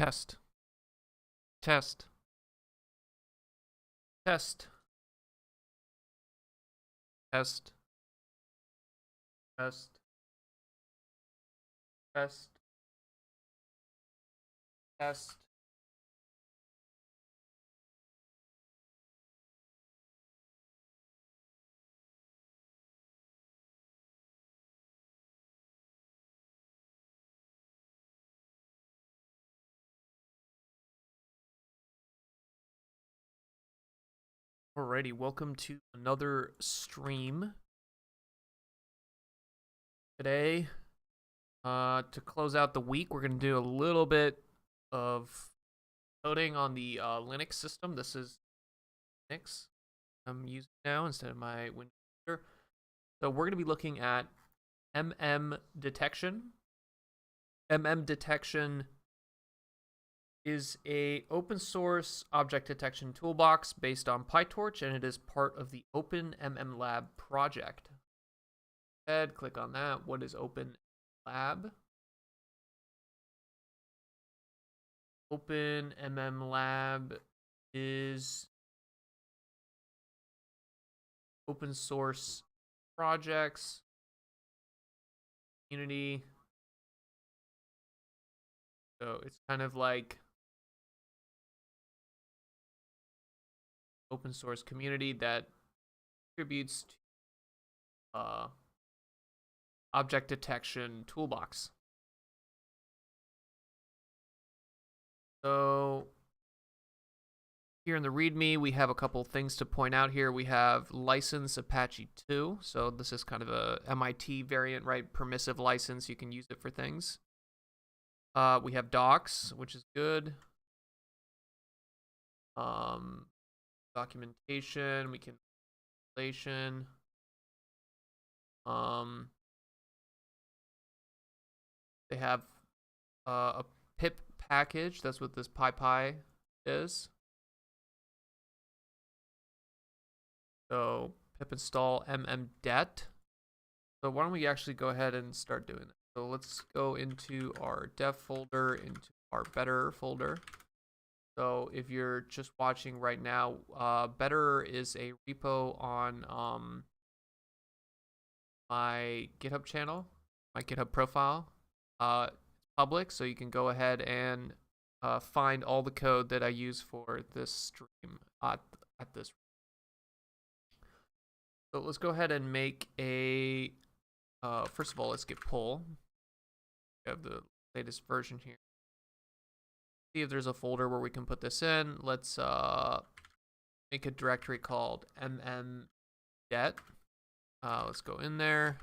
Test. Test. Test. Test. Test. Test. Test. Alrighty, welcome to another stream. Today, to close out the week, we're going to do a little bit of coding on the Linux system. This is Linux I'm using now instead of my Windows computer. So we're going to be looking at MMDetection. MMDetection is a open source object detection toolbox based on PyTorch, and it is part of the Open MMLab project. Click on that. What is Open Lab? Open MMLab is open source projects, community. So it's kind of like open source community that contributes to object detection toolbox. So here in the README, we have a couple things to point out here. We have license Apache 2. So this is kind of a MIT variant, right? Permissive license. You can use it for things. We have docs, which is good. Documentation. We can installation. They have a pip package. That's what this PyPy is. So pip install MMDet. So why don't we actually go ahead and start doing that? So let's go into our dev folder, into our better folder. So if you're just watching right now, better is a repo on my GitHub channel, my GitHub profile. It's public, so you can go ahead and find all the code that I use for this stream at this. So let's go ahead and make a, first of all, let's get pull. We have the latest version here. See if there's a folder where we can put this in. Let's make a directory called MMDet. Let's go in there.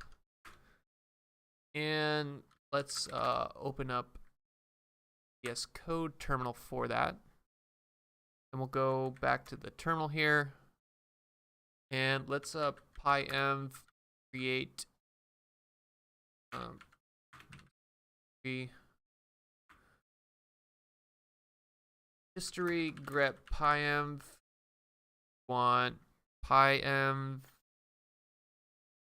And let's open up VS Code terminal for that. And we'll go back to the terminal here. And let's pyenv create history grep pyenv. Want pyenv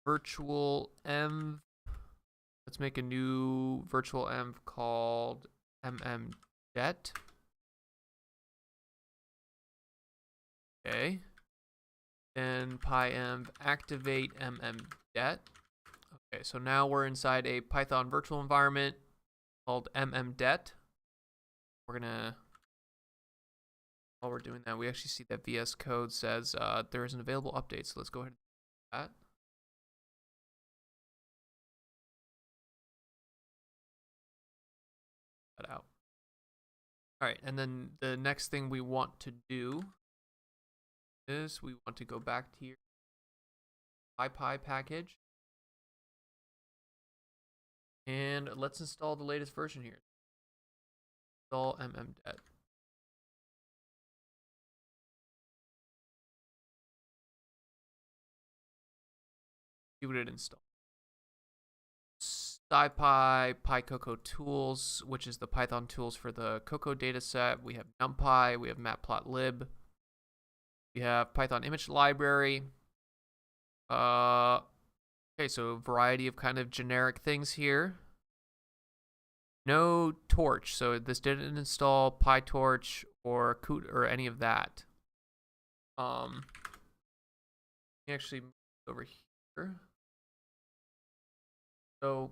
virtual env. Let's make a new virtual env called MMDet. Okay. Then pyenv activate MMDet. Okay, so now we're inside a Python virtual environment called MMDet. We're gonna, while we're doing that, we actually see that VS Code says there is an available update. So let's go ahead and do that. Out. All right, and then the next thing we want to do is we want to go back to your PyPy package, and let's install the latest version here. Install MMDet. See what it installs. SciPy, PyCoco tools, which is the Python tools for the Coco dataset. We have NumPy, we have Matplotlib, we have Python image library. Okay, so a variety of kind of generic things here. no torch, so this didn't install PyTorch or any of that. Actually move over here. So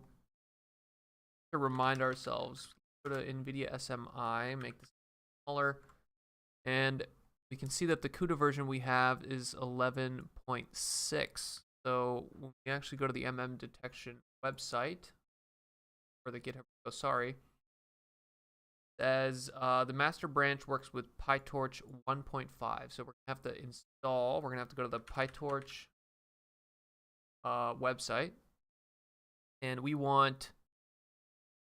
to remind ourselves, go to NVIDIA SMI, make this smaller, and we can see that the CUDA version we have is 11.6. So when we actually go to the MMDetection website, or the GitHub, it says the master branch works with PyTorch 1.5. So we're going to have to install, we're going to have to go to the PyTorch website, and we want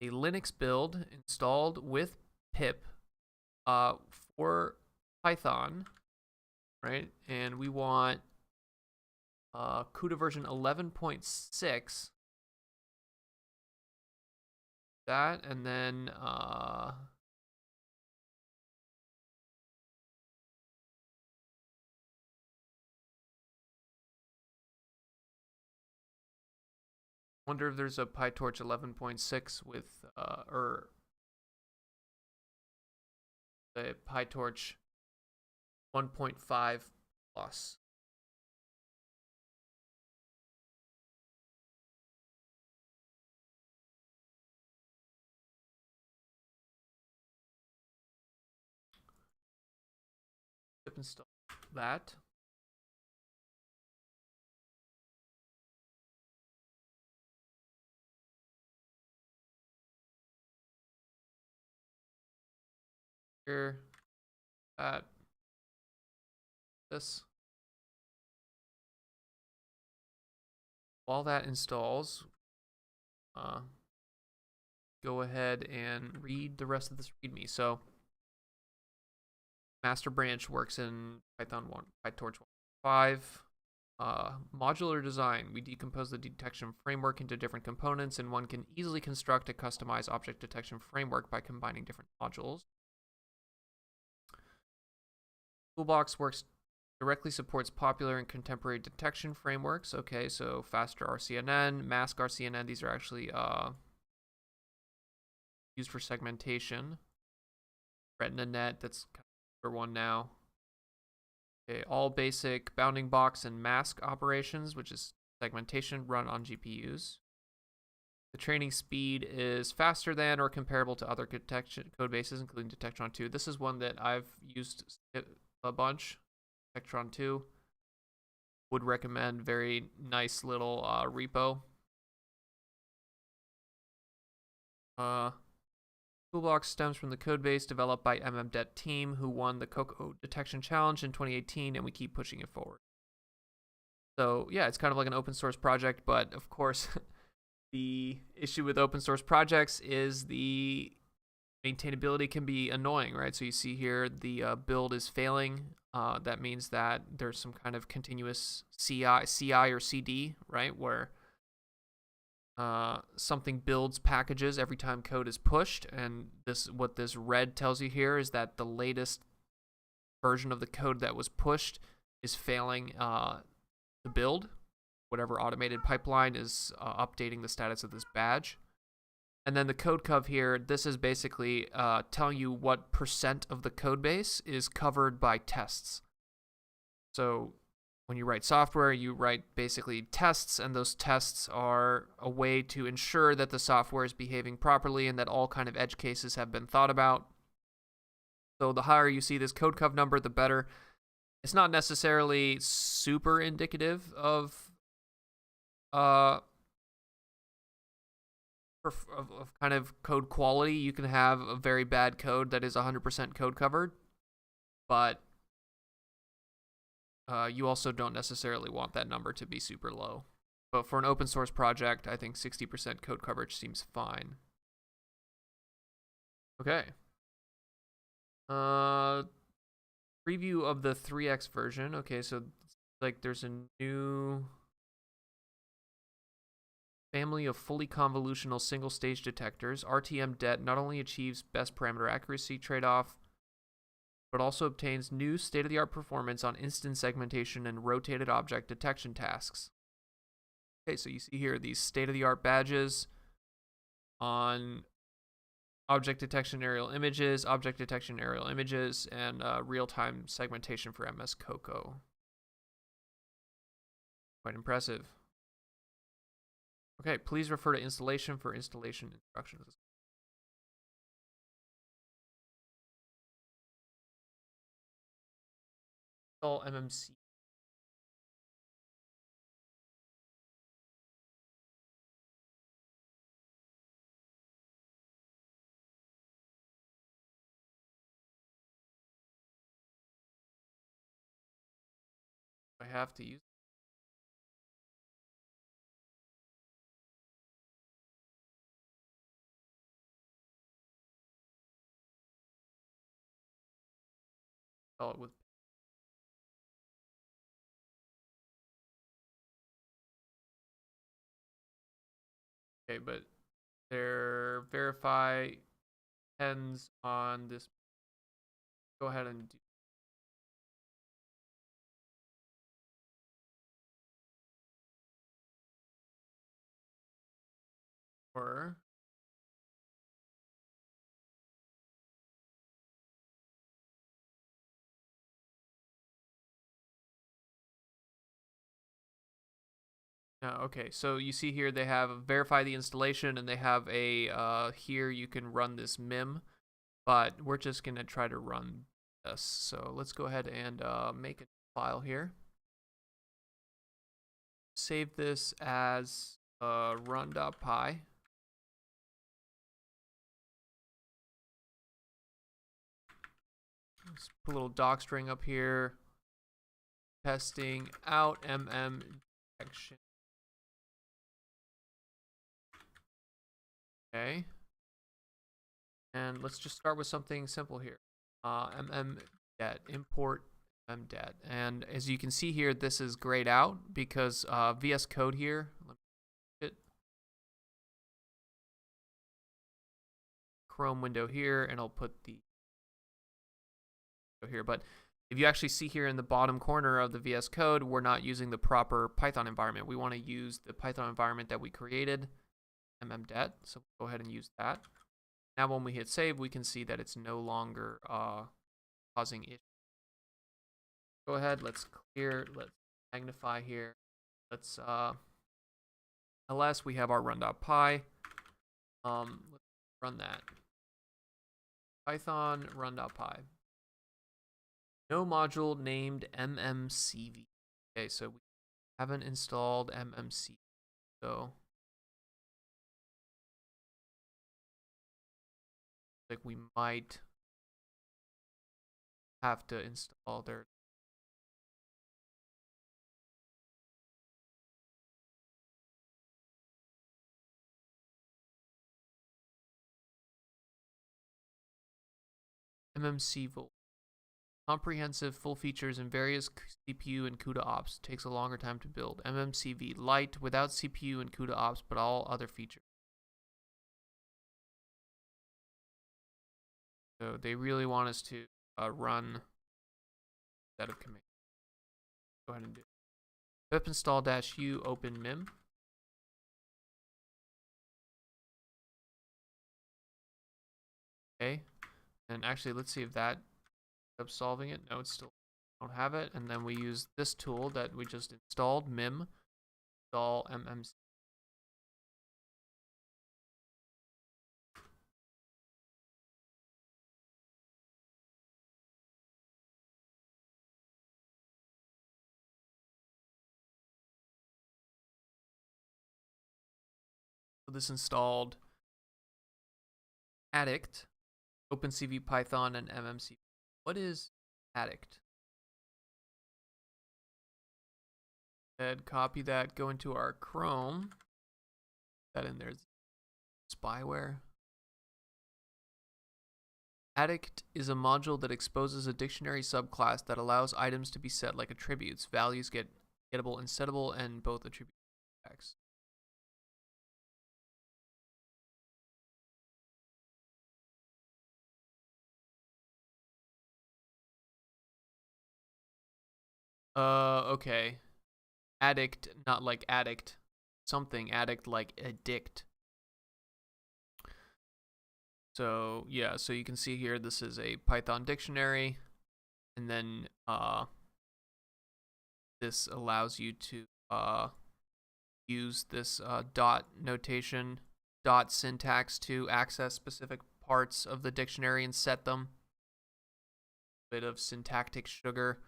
a Linux build installed with pip for Python, right? And we want CUDA version 11.6. That, and then wonder if there's a PyTorch 11.6 with or the PyTorch 1.5 plus. Install that. Here, that, this. While that installs, go ahead and read the rest of this README. So, master branch works in Python 1, PyTorch 1.5. Modular design. We decompose the detection framework into different components, and one can easily construct a customized object detection framework by combining different modules. Toolbox directly supports popular and contemporary detection frameworks. Okay, so faster RCNN, mask RCNN, these are actually used for segmentation. RetinaNet, that's kind of one now. Okay, all basic bounding box and mask operations, which is segmentation, run on GPUs. The training speed is faster than or comparable to other detection code bases, including Detectron 2. This is one that I've used a bunch. Detectron 2. Would recommend. Very nice little repo. Toolbox stems from the codebase developed by MMDet team, who won the Cocoa Detection Challenge in 2018, and we keep pushing it forward. So yeah, it's kind of like an open source project, but of course, the issue with open source projects is the maintainability can be annoying, right? So you see here the build is failing. That means that there's some kind of continuous CI or CD, right, where something builds packages every time code is pushed, and what this red tells you here is that the latest version of the code that was pushed is failing to build. Whatever automated pipeline is updating the status of this badge. And then the code cov here, this is basically telling you what % of the code base is covered by tests. So when you write software, you write basically tests, and those tests are a way to ensure that the software is behaving properly and that all kind of edge cases have been thought about. So the higher you see this code cov number, the better. It's not necessarily super indicative of kind of code quality. You can have a very bad code that is 100% code covered, but you also don't necessarily want that number to be super low. But for an open source project, I think 60% code coverage seems fine. Okay. Preview of the 3x version. Okay, so like there's a new family of fully convolutional single-stage detectors. RTM-Det not only achieves best parameter accuracy trade-off, but also obtains new state-of-the-art performance on instant segmentation and rotated object detection tasks. Okay, so you see here these state-of-the-art badges on object detection aerial images, object detection aerial images, and real-time segmentation for MS Coco. Quite impressive. Okay, please refer to installation for installation instructions. Install MMC. I have to use. Install it with. Okay, but their verify depends on this. Go ahead and do. Or no, okay, so you see here they have verify the installation, and they have a here you can run this mim, but we're just gonna try to run this. So let's go ahead and make a file here. Save this as run.py. Let's put a little doc string up here. Testing out MMDetection. Okay. And let's just start with something simple here. MMDet, import MMDet. And as you can see here, this is grayed out because VS Code here. Let me it. Chrome window here, and I'll put the here. But if you actually see here in the bottom corner of the VS Code, we're not using the proper Python environment. We want to use the Python environment that we created, MMDet. So go ahead and use that. Now when we hit save, we can see that it's no longer causing issues. Go ahead, let's clear, let's magnify here. Let's ls, we have our run.py. Let's run that. Python run.py. No module named mmcv. Okay, so we haven't installed mmcv. So like we might have to install their mmcv. Comprehensive, full features and various CPU and CUDA ops. Takes a longer time to build. MMCV light without CPU and CUDA ops, but all other features. So they really want us to run set of commands. Go ahead and do it. pip install -u open mim. Okay, and actually let's see if that up solving it. No, it's still don't have it. And then we use this tool that we just installed, mim install mmc. So this installed addict, OpenCV Python, and mmc. What is addict? And copy that, go into our Chrome. That in there's spyware. Addict is a module that exposes a dictionary subclass that allows items to be set like attributes. Values get gettable and settable, and both attributes text. Okay. Addict, not like addict. Something addict like addict. So yeah, so you can see here, this is a Python dictionary, and then this allows you to use this dot notation, dot syntax to access specific parts of the dictionary and set them. A bit of syntactic sugar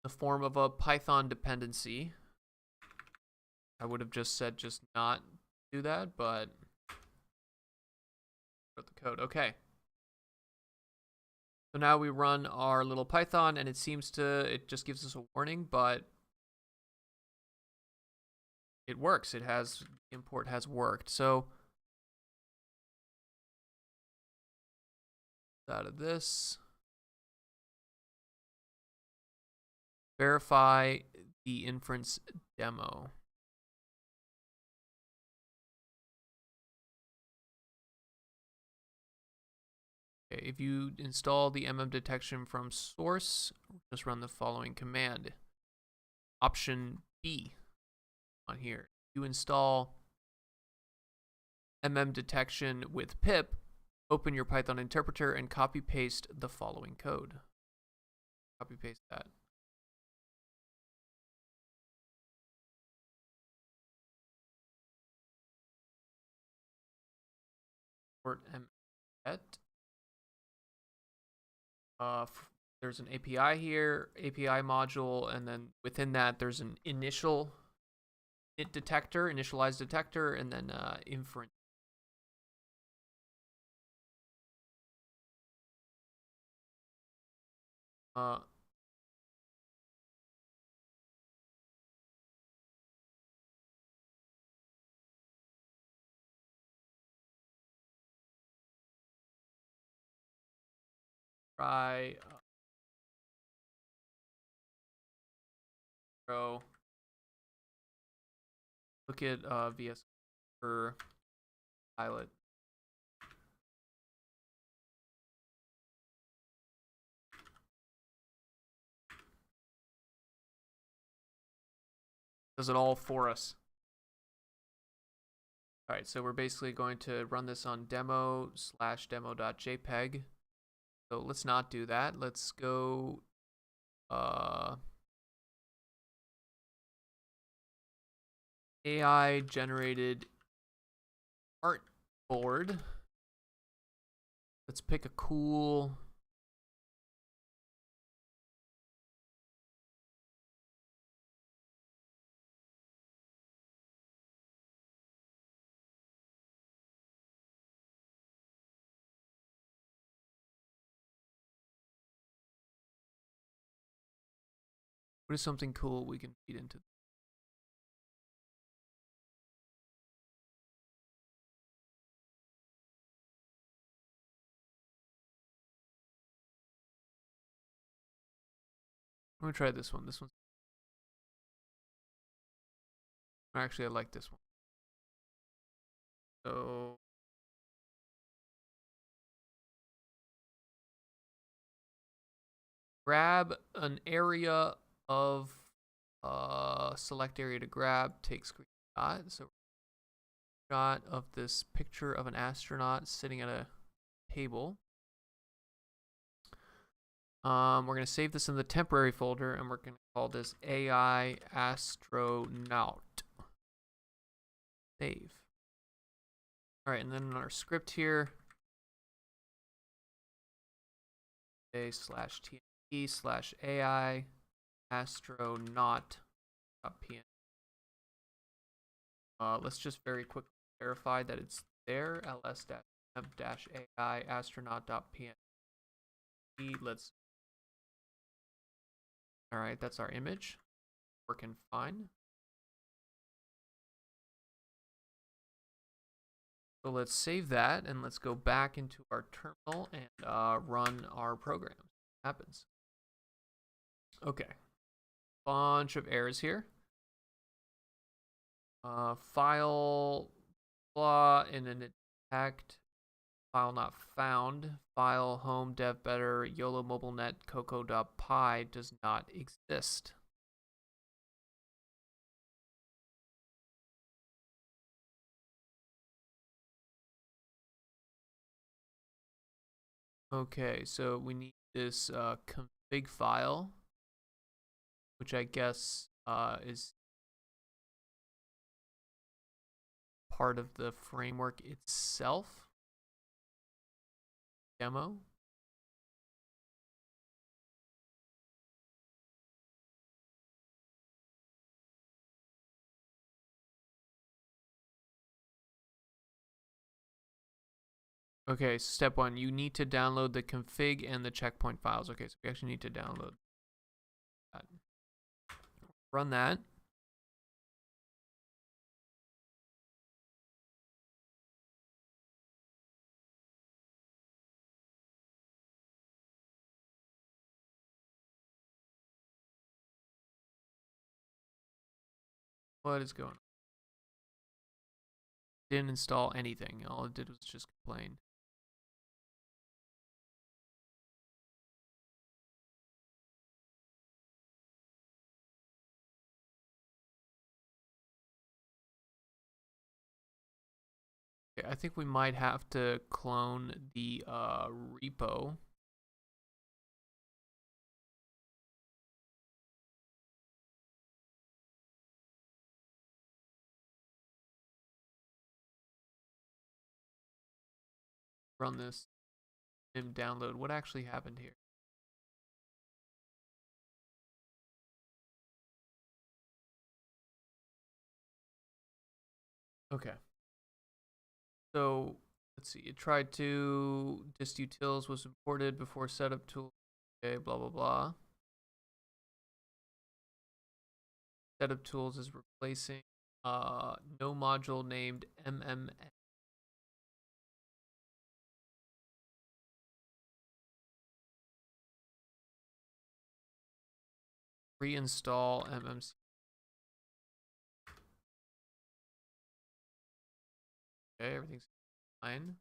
in the form of a Python dependency. I would have just said just not do that, but wrote the code. Okay. So now we run our little Python, and it just gives us a warning, but it works. Import has worked. So out of this, verify the inference demo. Okay, if you install the MMDetection from source, just run the following command. Option B on here. You install MMDetection with pip, open your Python interpreter and copy paste the following code. Copy paste that. Import mdet. There's an API here, API module, and then within that there's an initialized detector, and then inference. Try look at VS for pilot. Does it all for us. All right, so we're basically going to run this on demo/demo.jpg. So let's not do that. Let's go AI generated artboard. Let's pick a cool what is something cool we can feed into. I'm gonna try this one. This one's actually, I like this one. So grab an area of select area to grab, take screenshot. So shot of this picture of an astronaut sitting at a table. We're going to save this in the temporary folder, and we're going to call this AI astronaut. Save. All right, and then in our script here, a/tmp/AI astronaut.png. Let's just very quickly verify that it's there. ls-temp-ai astronaut.png. Let's. All right, that's our image. Working fine. So let's save that, and let's go back into our terminal and run our program. Happens. Okay. Bunch of errors here. File blah, and then detect file not found. File home dev better YOLO mobilenet coco.py does not exist. Okay, so we need this config file, which I guess is part of the framework itself. Demo. Okay, so step 1, you need to download the config and the checkpoint files. Okay, so we actually need to download that. Run that. What is going on? Didn't install anything. All it did was just complain. Okay, I think we might have to clone the repo. Run this and download. What actually happened here? Okay. So let's see. It tried to dist utils was imported before setup tool. Okay, blah blah blah. Setup tools is replacing no module named MMDetection. Reinstall MMC. Okay, everything's fine.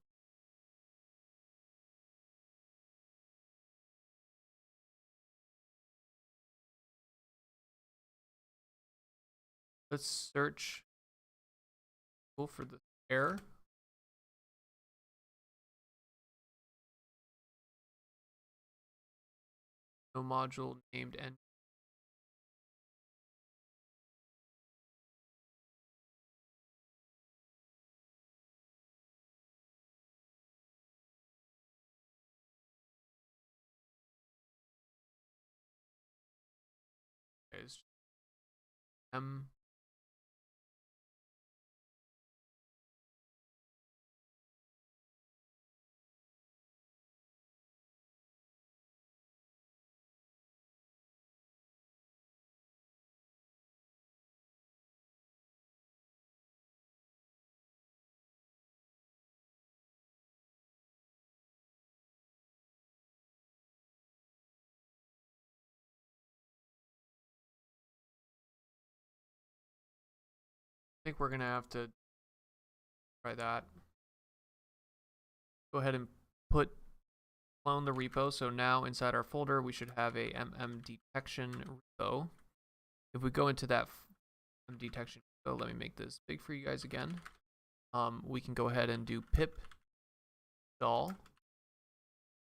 Let's search for the error. No module named N. Is M. I think we're gonna have to try that. Go ahead and clone the repo. So now inside our folder, we should have a MMDetection repo. If we go into that MMDetection repo, let me make this big for you guys again. We can go ahead and do pip install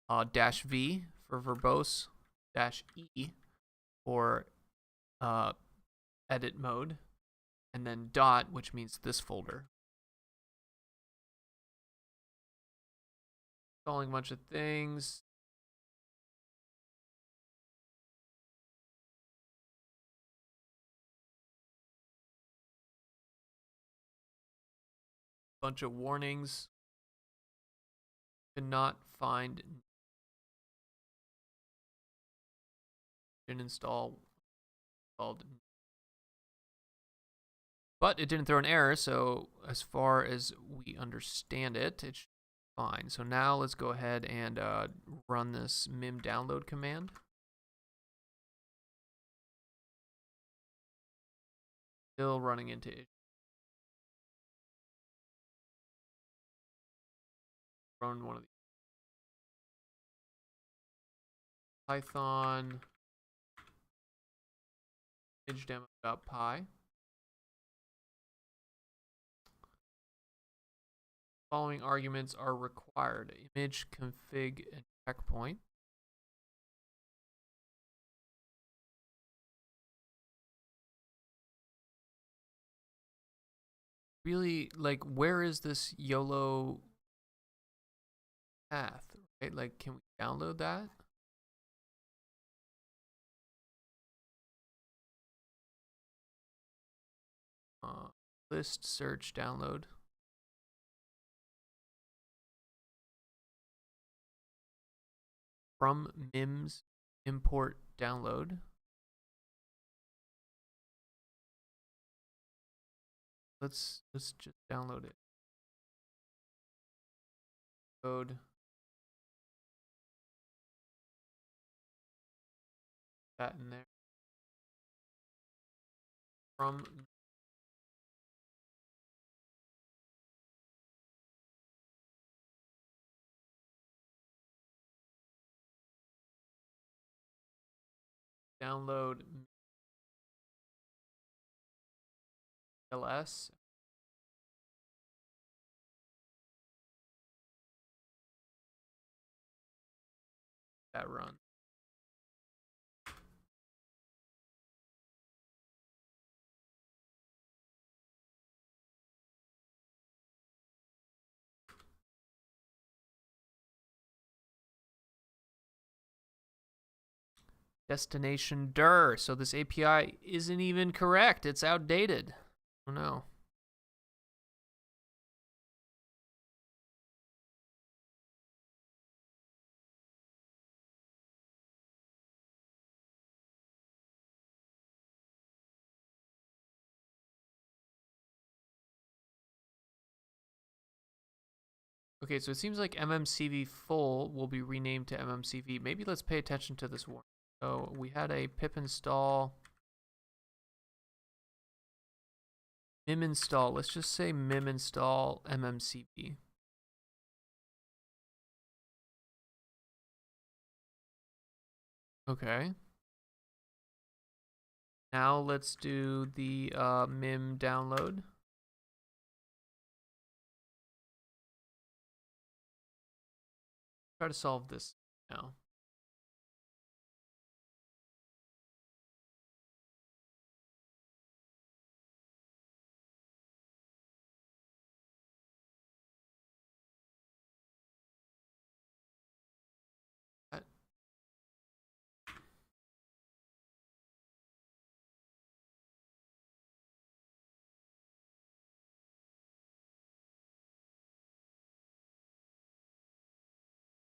-v for verbose -e for edit mode, and then dot, which means this folder. Installing a bunch of things. Bunch of warnings. Cannot find. Didn't install. But it didn't throw an error, so as far as we understand it, it's fine. So now let's go ahead and run this mim download command. Still running into it. Run one of these. Python image demo.py. Following arguments are required: image, config, and checkpoint. Really, like, where is this YOLO path? Right? Like, can we download that? List, search, download. From MIMS, import, download. Let's just download it. Code. That in there. From download ls. That run. Destination dir. So this API isn't even correct. It's outdated. Oh no. Okay, so it seems like MMCV full will be renamed to MMCV. Maybe let's pay attention to this one. So we had a pip install, mim install. Let's just say mim install MMCV. Okay. Now let's do the mim download. Try to solve this now.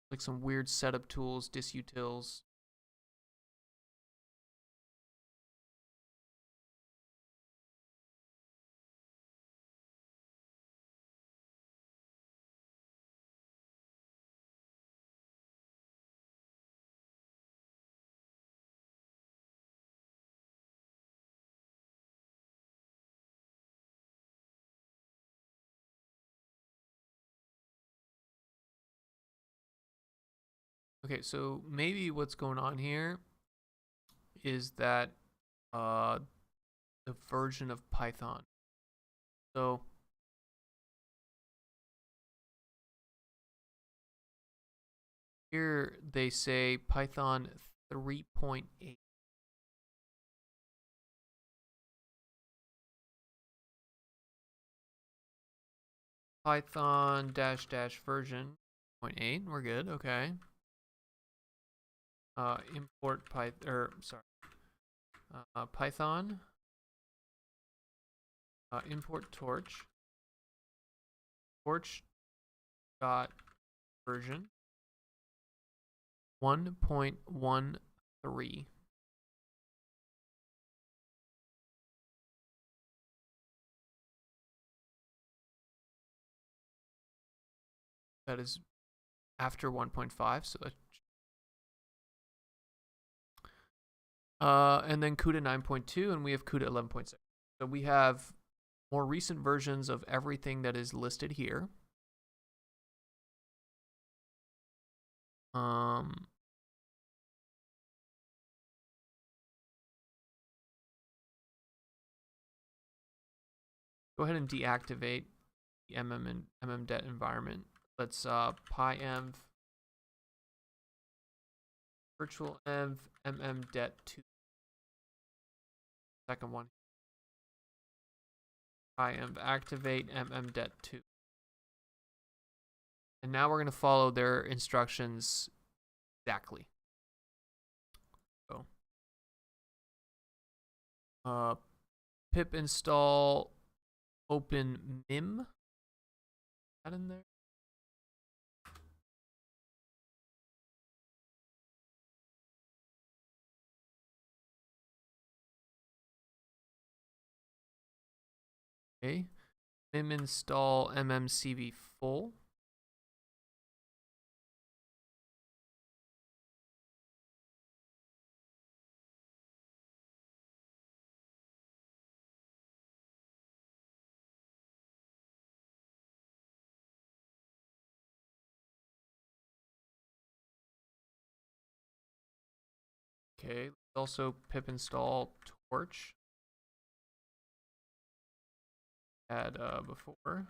Like some weird setup tools, disutils. Okay, so maybe what's going on here is that the version of Python. So here they say Python 3.8. Python -- version 0.8. We're good. Okay. Import Python. Import torch. Torch dot version 1.13. That is after 1.5, so that and then CUDA 9.2, and we have CUDA 11.6. So we have more recent versions of everything that is listed here. Go ahead and deactivate the MMDet environment. Let's pyenv virtual env mmdet2. Second one. PyEnv activate mmdet2. And now we're going to follow their instructions exactly. So, pip install open mim. That in there? Okay. Mim install mmcv full. Okay, also pip install torch. Had before.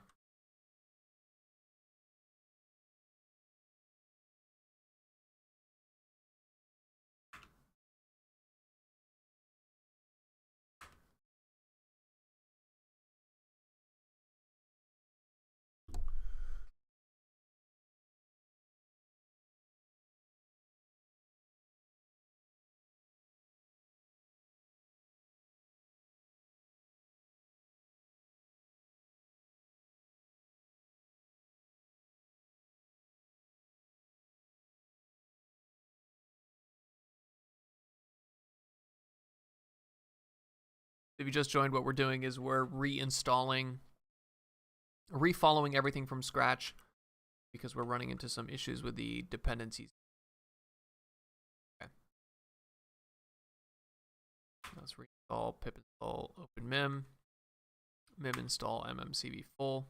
If you just joined, what we're doing is we're refollowing everything from scratch because we're running into some issues with the dependencies. Okay. Let's reinstall pip install open mim install mmcv full.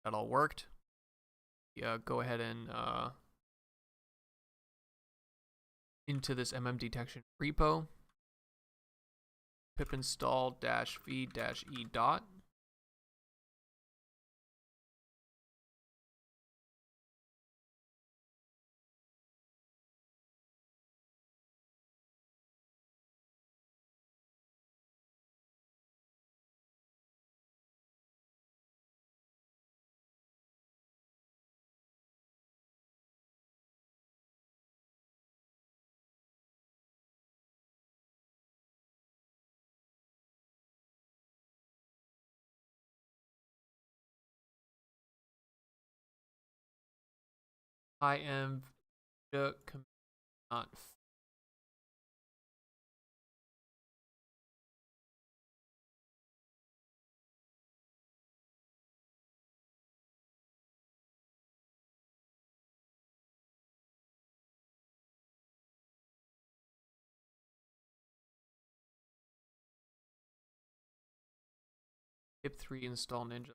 That all worked. Yeah, go ahead and into this MMDetection repo, pip install -v-e dot. PyEnv not pip3 install ninja.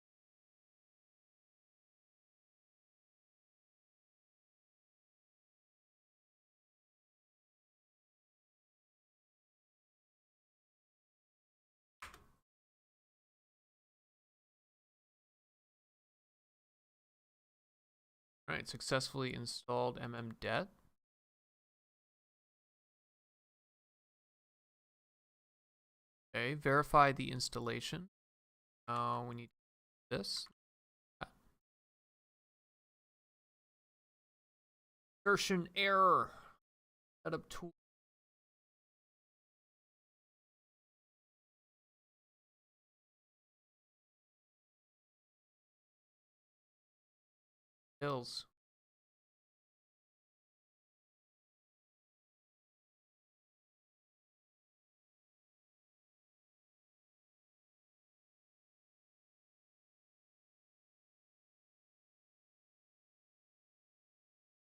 All right, successfully installed mmdet. Okay, verify the installation. We need this. Insertion error. Setup tool. Hills.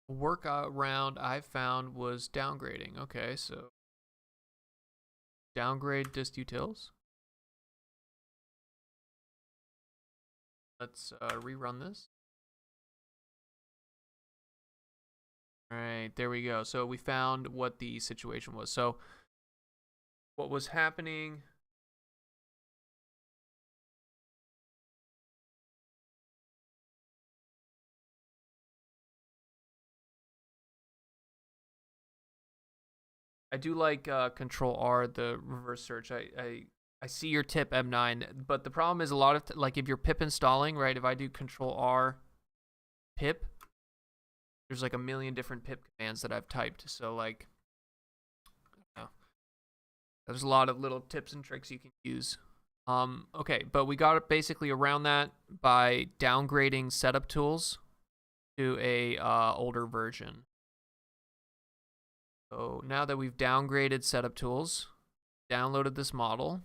Workaround I found was downgrading. Okay, so downgrade dist utils. Let's rerun this. All right, there we go. So we found what the situation was. So what was happening I do like Control R, the reverse search. I see your tip M9, but the problem is a lot of like if you're pip installing, right? If I do Control R pip, there's like a million different pip commands that I've typed. So like, I don't know. There's a lot of little tips and tricks you can use. Okay, but we got it basically around that by downgrading setup tools to a older version. So now that we've downgraded setup tools, downloaded this model,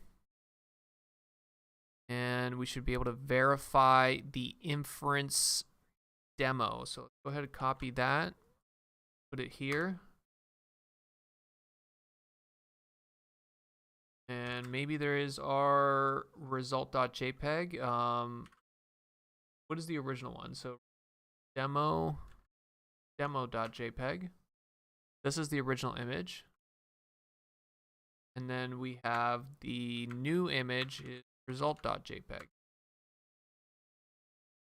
and we should be able to verify the inference demo. So let's go ahead and copy that, put it here. And maybe there is our result.jpg. What is the original one? So demo.jpg. This is the original image. And then we have the new image is result.jpg.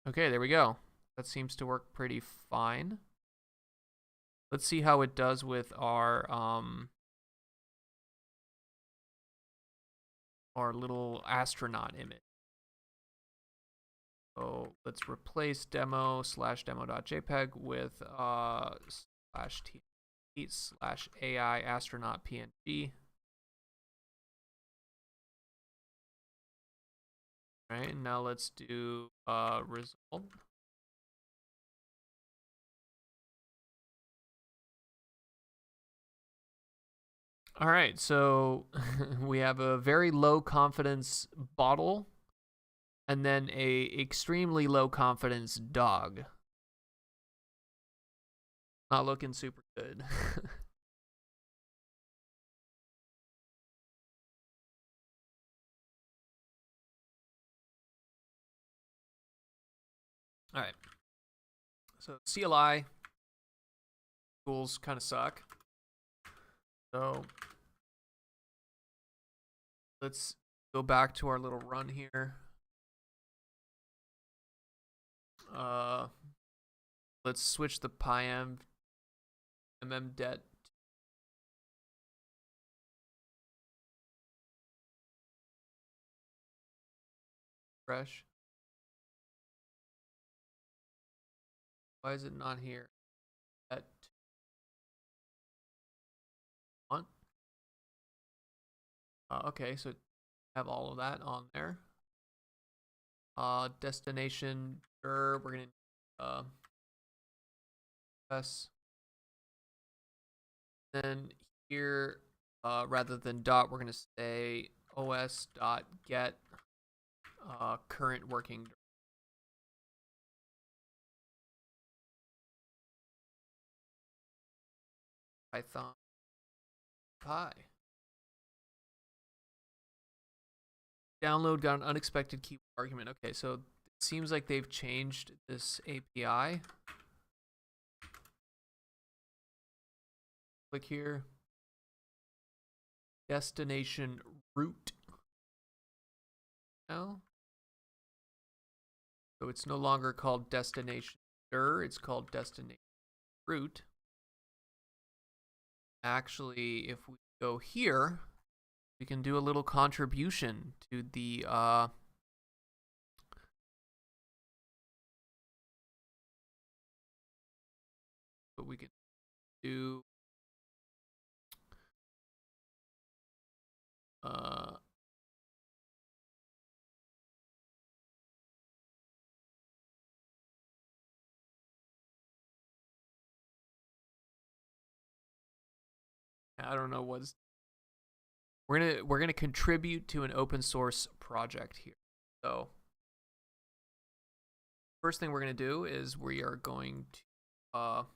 Okay, there we go. That seems to work pretty fine. Let's see how it does with our little astronaut image. So let's replace demo/demo.jpg with /t/AI astronaut PNG. All right, and now let's do result. All right, so we have a very low confidence bottle and then a extremely low confidence dog. Not looking super good. All right. So CLI tools kind of suck. So let's go back to our little run here. Let's switch the PyEnv MMDet. Fresh. Why is it not here? At one. Okay, so have all of that on there. Destination. We're gonna s. Then here, rather than dot, we're gonna say os.get current working. Python Py. Download got an unexpected keyword argument. Okay, so it seems like they've changed this API. Click here. Destination root. Now. So it's no longer called destination dir, it's called destination root. Actually, if we go here, we can do a little contribution to the what we can do. I don't know what's. We're gonna contribute to an open source project here. So first thing we're gonna do is we are going to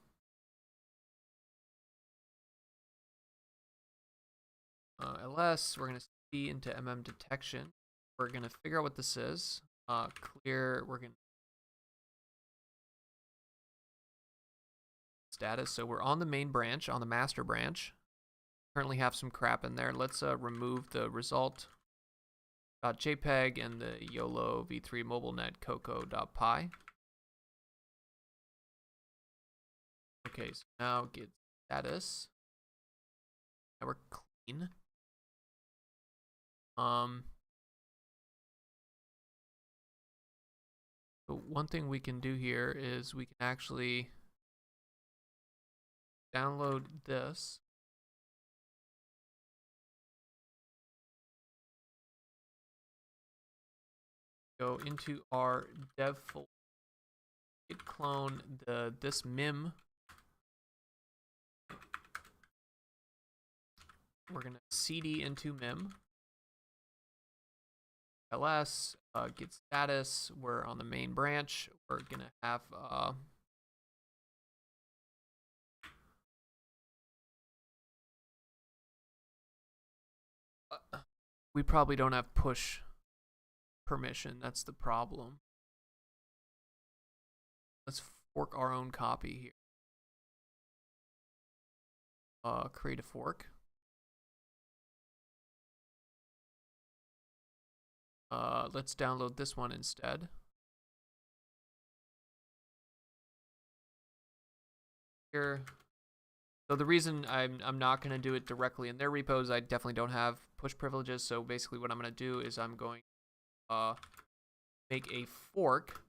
ls. We're gonna see into MMDetection. We're gonna figure out what this is. Clear. We're gonna status. So we're on the main branch, on the master branch. Currently have some crap in there. Let's remove the result.jpg and the YOLO v3 MobileNet Coco.py. Okay, so now git status. Now we're clean. So one thing we can do here is we can actually download this. Go into our dev folder. Git clone this mim. We're gonna cd into mim. ls git status. We're on the main branch. We're gonna have we probably don't have push permission. That's the problem. Let's fork our own copy here. Create a fork. Let's download this one instead. Here. So the reason I'm not going to do it directly in their repos, I definitely don't have push privileges. So basically what I'm going to do is I'm going to make a fork,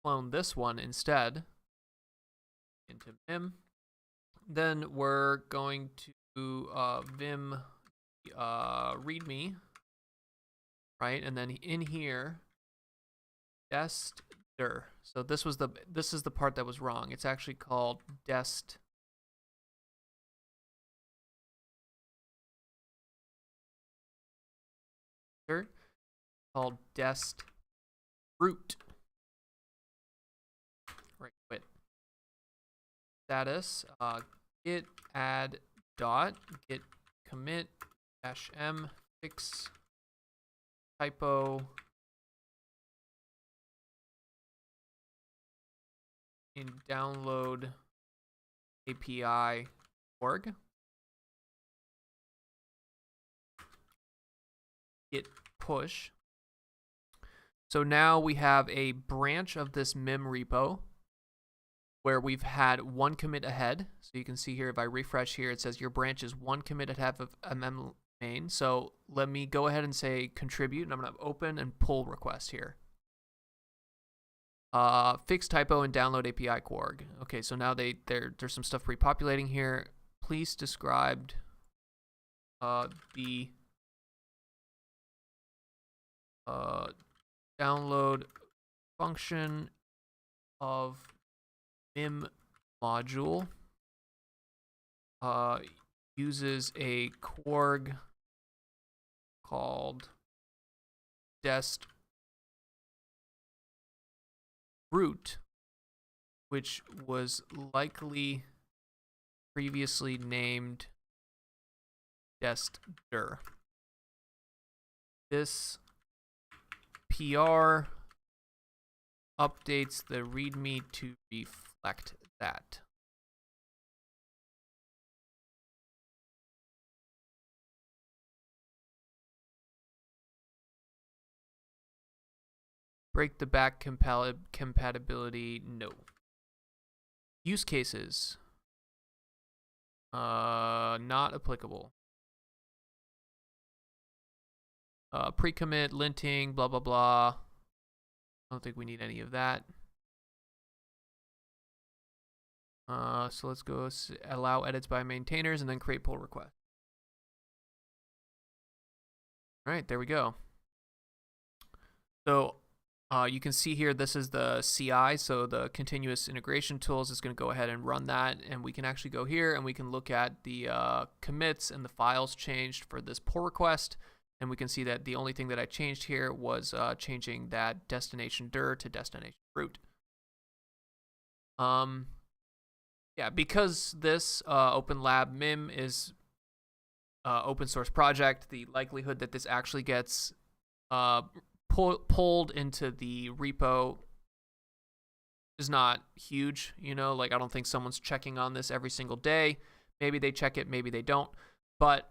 clone this one instead into vim. Then we're going to vim readme, right? And then in here, dest-dir. So this is the part that was wrong. It's actually called dest. Called dest root. Right, quit. Status git add dot git commit -m fix typo in download API org. Git push. So now we have a branch of this mim repo where we've had one commit ahead. So you can see here, if I refresh here, it says your branch is one commit ahead of mm main. So let me go ahead and say contribute, and I'm going to open and pull request here. Fix typo and download API org. Okay, so now there's some stuff repopulating here. Please describe the download function of mim module uses a org called dest root, which was likely previously named dest-dir. This PR updates the README to reflect that. Break the back compatibility, no. Use cases, not applicable. Pre-commit, linting, blah, blah, blah. I don't think we need any of that. So let's go allow edits by maintainers and then create pull request. All right, there we go. So you can see here, this is the CI, so the continuous integration tools is going to go ahead and run that, and we can actually go here and we can look at the commits and the files changed for this pull request, and we can see that the only thing that I changed here was changing that destination dir to destination root. Yeah, because this Open Lab MIM is open source project, the likelihood that this actually gets pulled into the repo is not huge. You know, like I don't think someone's checking on this every single day. Maybe they check it, maybe they don't. But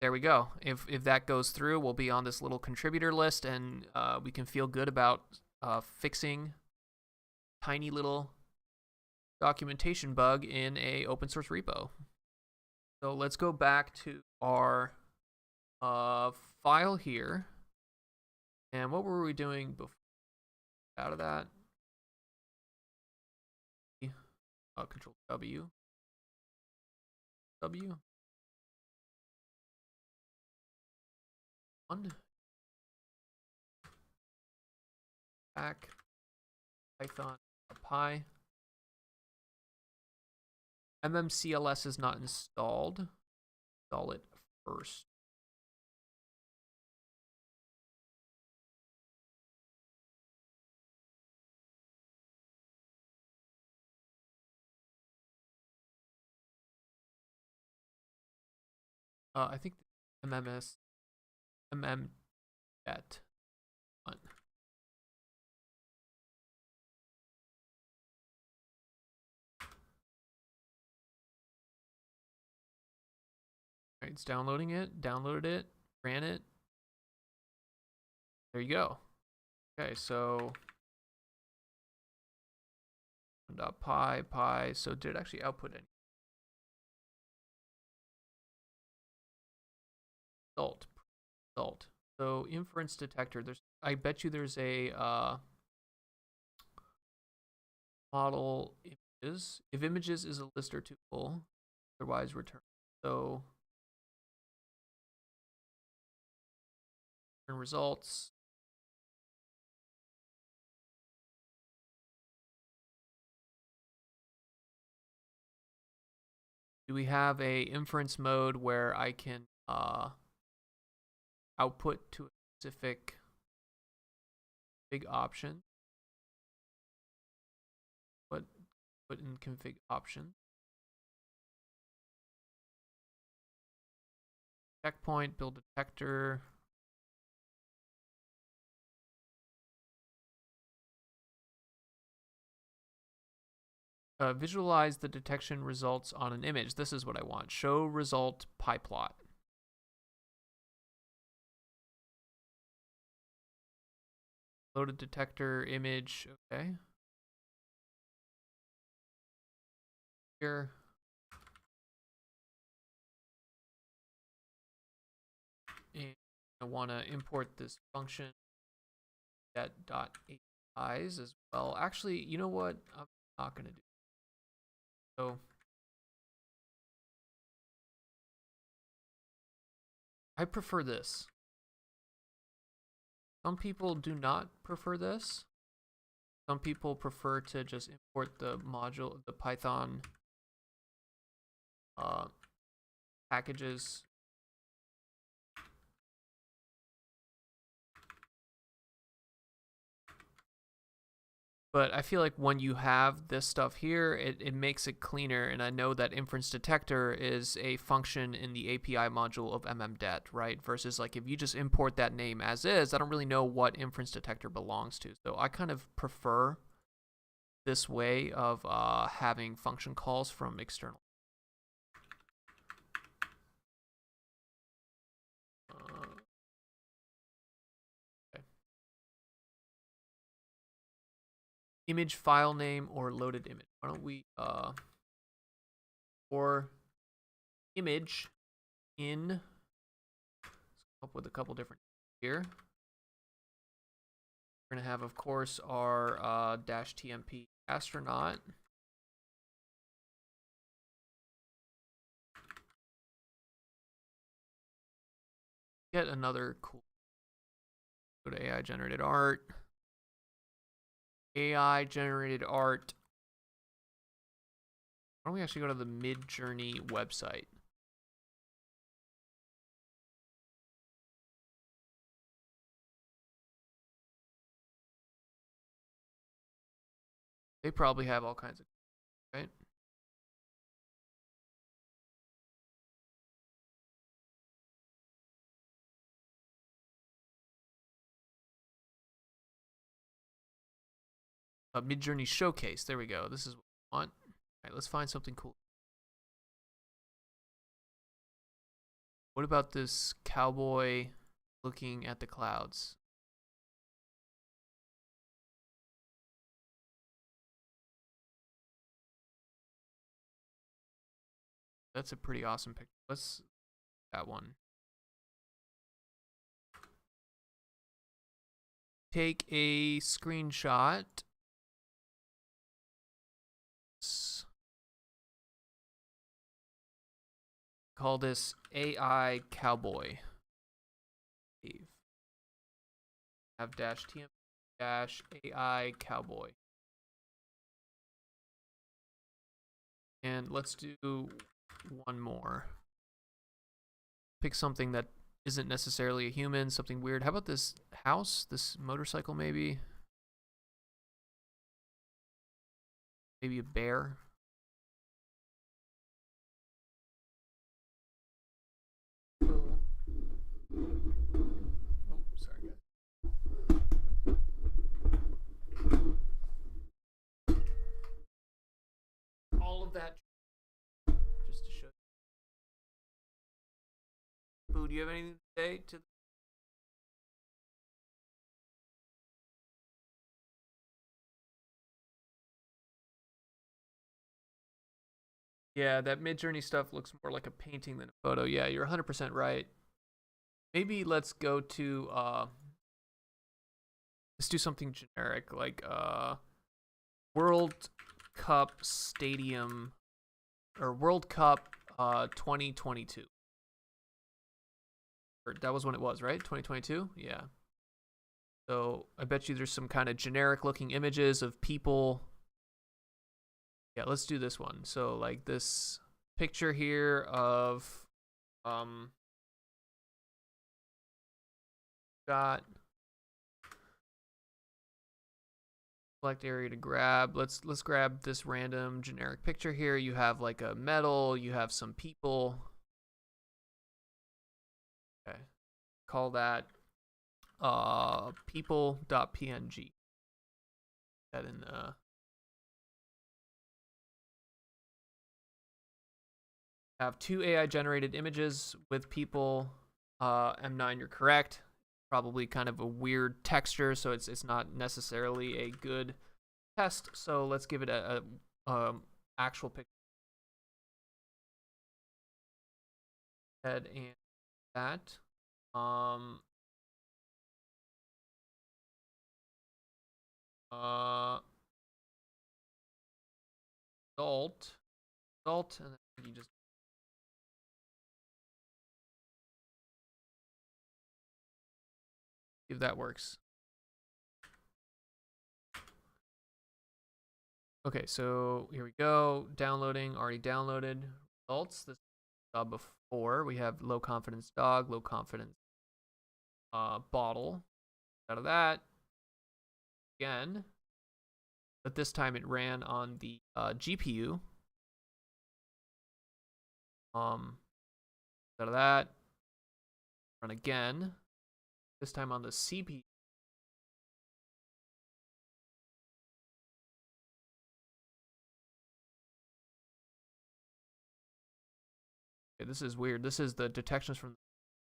there we go. If that goes through, we'll be on this little contributor list, and we can feel good about fixing tiny little documentation bug in a open source repo. So let's go back to our file here. And what were we doing before? Out of that? Control W. One. Back. Python py. MMCLS is not installed. Install it first. I think MMDet. One. Right, it's downloading it. Downloaded it. Ran it. There you go. Okay, so .py. So did it actually output any? Result. So inference detector. I bet you there's a model images. If images is a list or tuple, otherwise return. So return results. Do we have a inference mode where I can output to a specific config option? Put in config option. Checkpoint, build detector. Visualize the detection results on an image. This is what I want. Show result pyplot. Loaded detector image. Okay. Here. And I want to import this function .apis as well. Actually, you know what? I'm not going to do. So I prefer this. Some people do not prefer this. Some people prefer to just import the module, the Python packages. But I feel like when you have this stuff here, it makes it cleaner. And I know that inference detector is a function in the API module of MMDet, right? Versus like if you just import that name as is, I don't really know what inference detector belongs to. So I kind of prefer this way of having function calls from external. Image file name or loaded image. Why don't we or image in, let's come up with a couple different here. We're gonna have, of course, our -tmp astronaut. Get another cool. Go to AI generated art. AI generated art. Why don't we actually go to the Midjourney website? They probably have all kinds of, right? A Midjourney showcase. There we go. This is what we want. All right, let's find something cool. What about this cowboy looking at the clouds? That's a pretty awesome picture. Let's that one. Take a screenshot. Call this AI Cowboy. Have dash TM dash AI Cowboy. And let's do one more. Pick something that isn't necessarily a human, something weird. How about this house, this motorcycle maybe? Maybe a bear. Oh, sorry guys. All of that just to show you. Boo, do you have anything to say to? Yeah, that Midjourney stuff looks more like a painting than a photo. Yeah, you're 100% right. Maybe let's go to let's do something generic like World Cup Stadium or World Cup 2022. That was when it was, right? 2022? Yeah. So I bet you there's some kind of generic looking images of people. Yeah, let's do this one. So like this picture here of got select area to grab. Let's grab this random generic picture here. You have like a medal, you have some people. Okay. Call that people.png. That in have two AI generated images with people. M9, you're correct. Probably kind of a weird texture, so it's not necessarily a good test. So let's give it a actual picture. Head and that. Result, and then you just see if that works. Okay, so here we go. Downloading, already downloaded. Results. This saw before. We have low confidence dog, low confidence bottle. Out of that. Again. But this time it ran on the GPU. Out of that. Run again. This time on the CPU. Okay, this is weird. This is the detections from the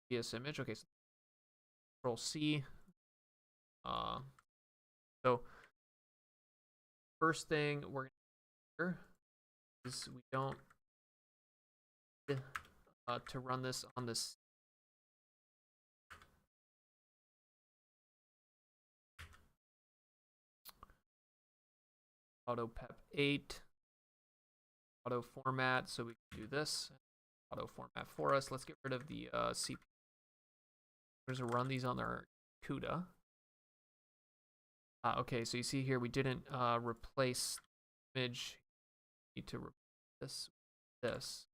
previous image. Okay, so Control C. So first thing we're gonna do is we don't to run this on this. Auto pep 8. Auto format, so we can do this. Auto format for us. Let's get rid of the CPU. We're going to run these on our CUDA. Okay, so you see here we didn't replace image. We need to replace this with this.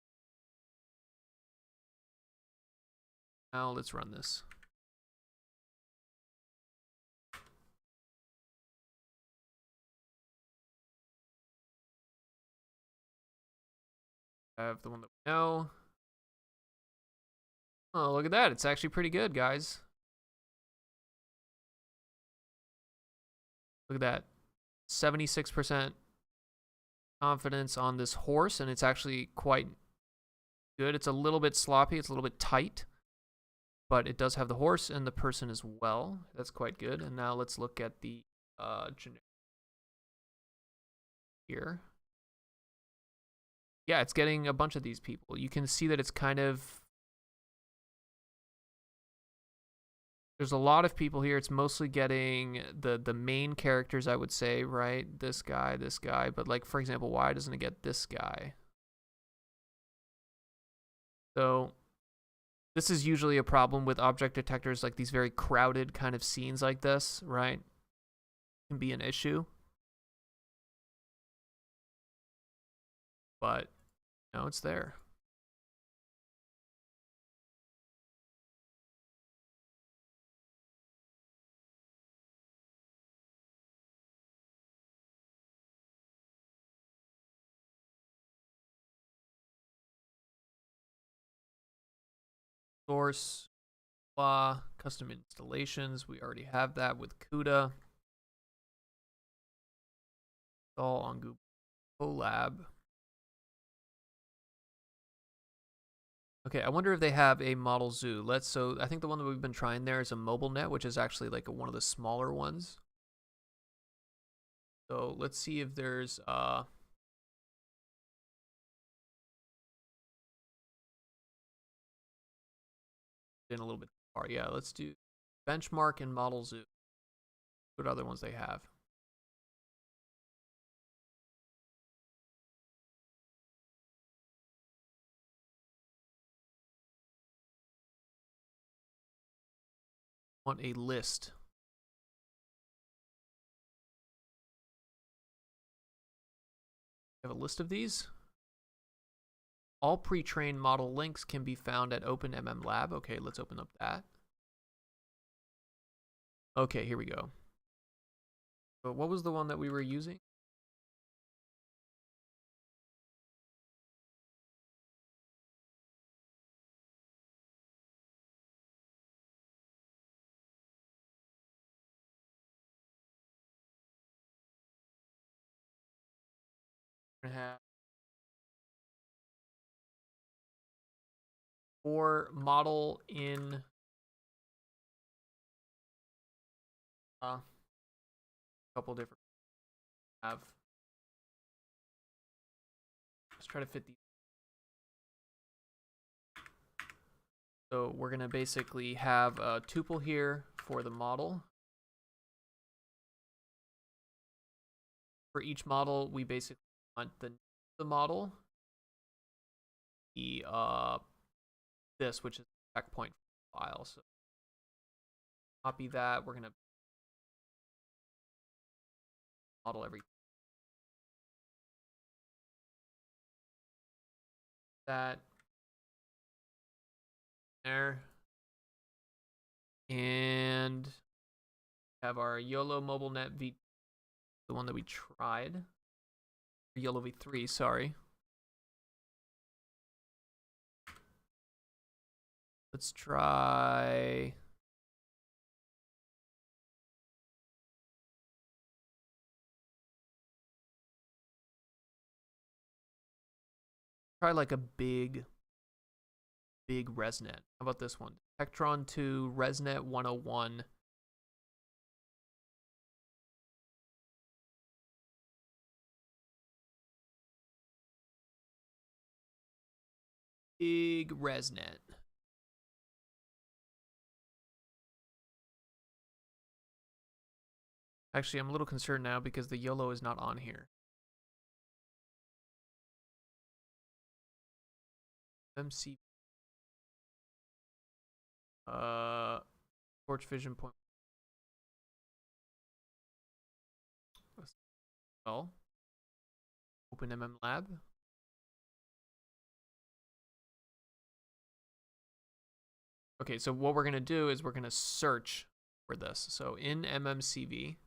Now let's run this. I have the one that we know. Oh, look at that. It's actually pretty good, guys. Look at that. 76% confidence on this horse, and it's actually quite good. It's a little bit sloppy. It's a little bit tight, but it does have the horse and the person as well. That's quite good. And now let's look at the generic here. yeah, it's getting a bunch of these people. You can see that it's kind of, there's a lot of people here. It's mostly getting the main characters, I would say, right? This guy, but like, for example, why doesn't it get this guy? So this is usually a problem with object detectors, like these very crowded kind of scenes like this, right? Can be an issue. But no, it's there. Source, blah, custom installations. We already have that with CUDA. It's all on Google Colab. Okay, I wonder if they have a model zoo. So I think the one that we've been trying there is a MobileNet, which is actually like one of the smaller ones. So let's see if there's in a little bit far. Yeah, let's do benchmark and model zoo. What other ones they have? Want a list. Have a list of these. All pre-trained model links can be found at OpenMMLab. Okay, let's open up that. Okay, here we go. So what was the one that we were using? We're gonna have for model in a couple different have. Let's try to fit these. So we're gonna basically have a tuple here for the model. For each model, we basically want the model, the this, which is the checkpoint file. So copy that. We're gonna model every that there, and have our YOLO MobileNet v, the one that we tried, YOLO v3. Sorry. Let's try. Try like a big ResNet. How about this one? Tektron 2 ResNet 101. Big ResNet. Actually, I'm a little concerned now because the YOLO is not on here. MC Torch Vision point. Well, OpenMMLab. Okay, so what we're gonna do is we're gonna search for this. So in MMCV,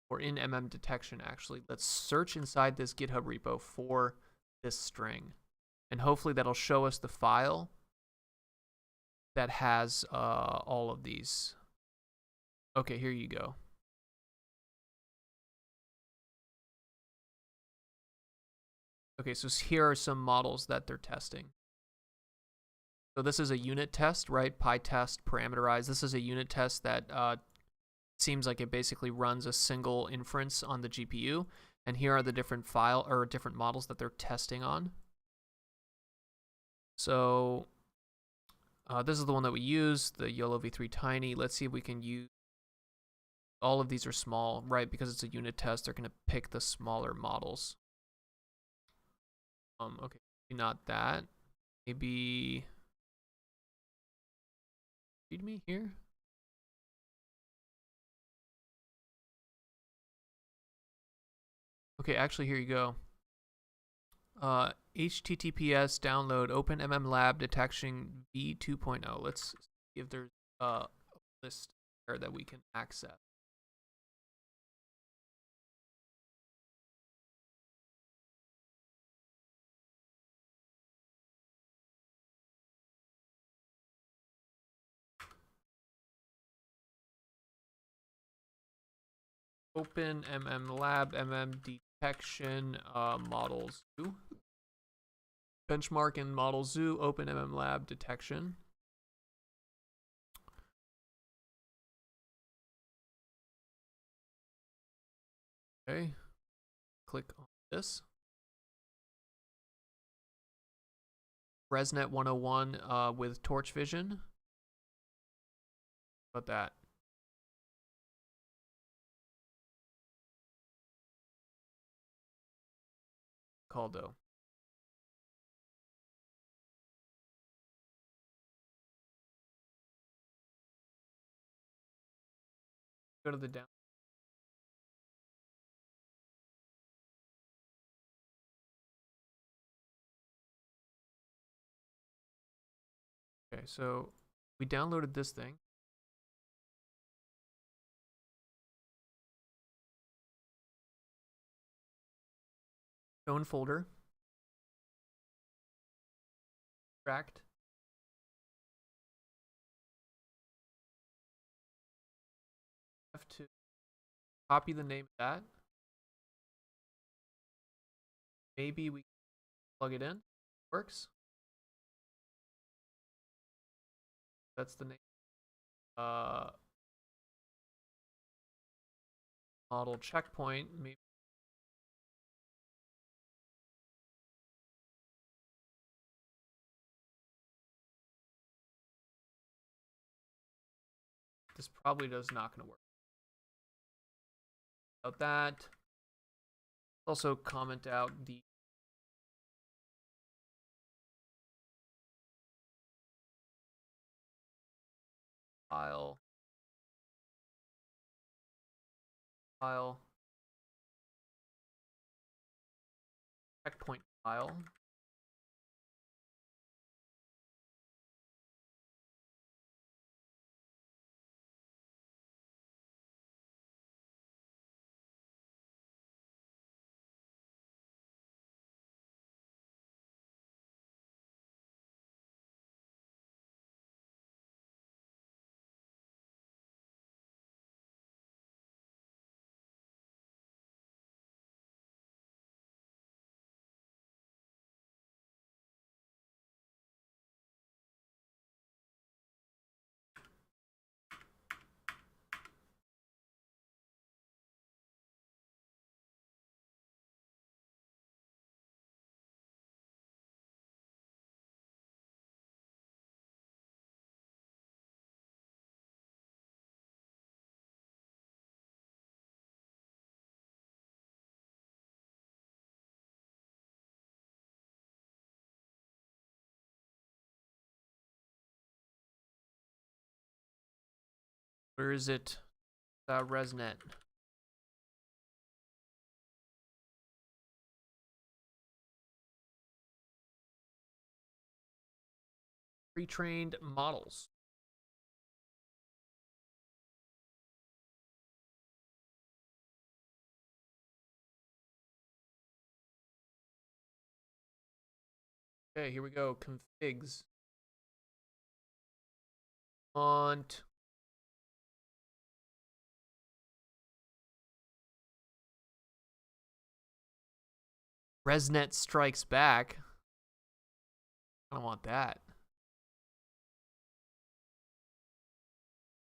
or in MMDetection actually, let's search inside this GitHub repo for this string. And hopefully that'll show us the file that has all of these. Okay, here you go. Okay, so here are some models that they're testing. So this is a unit test, right? PyTest parameterized. This is a unit test that seems like it basically runs a single inference on the GPU. And here are the different file or different models that they're testing on. So this is the one that we use, the YOLO v3 Tiny. Let's see if we can use, all of these are small, right? Because it's a unit test, they're gonna pick the smaller models. Okay, not that. Maybe read me here. Okay, actually, here you go. HTTPS download OpenMMLab detection v2.0. Let's see if there's a list there that we can access. OpenMMLab MMDetection model zoo. Benchmark in model zoo OpenMMLab detection. Okay, click on this. ResNet 101 with Torch Vision. How about that? Caldo. Go to the down. Okay, so we downloaded this thing. Own folder. Extract. Have to copy the name of that. Maybe we plug it in. Works. That's the name. Model checkpoint. Maybe. This probably does not going to work. About that. Also comment out the file checkpoint file. Where is it? ResNet. Pre-trained models. Okay, here we go. Configs. Font. ResNet strikes back. I don't want that.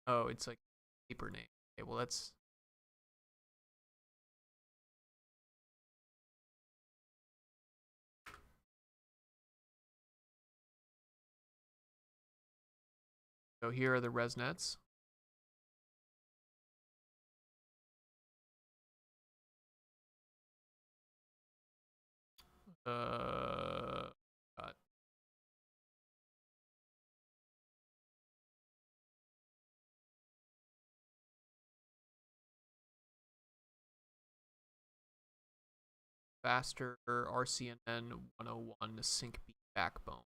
Oh, it's like paper name. Okay, well that's So here are the resnets. Faster RCNN 101 sync B backbone.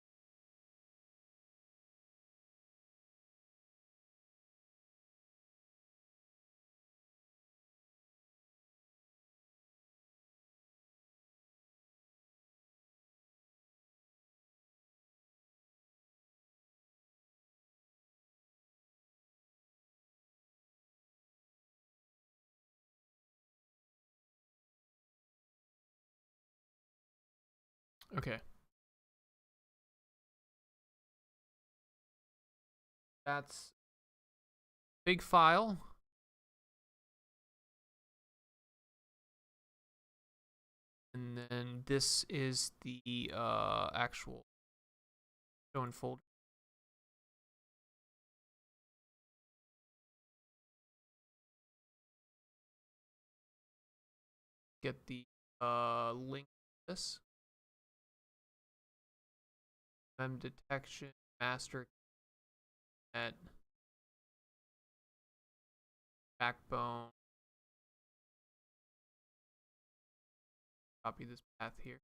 Okay. That's big file. And then this is the actual shown folder. Get the link to this. MMDetection master net backbone. Copy this path here.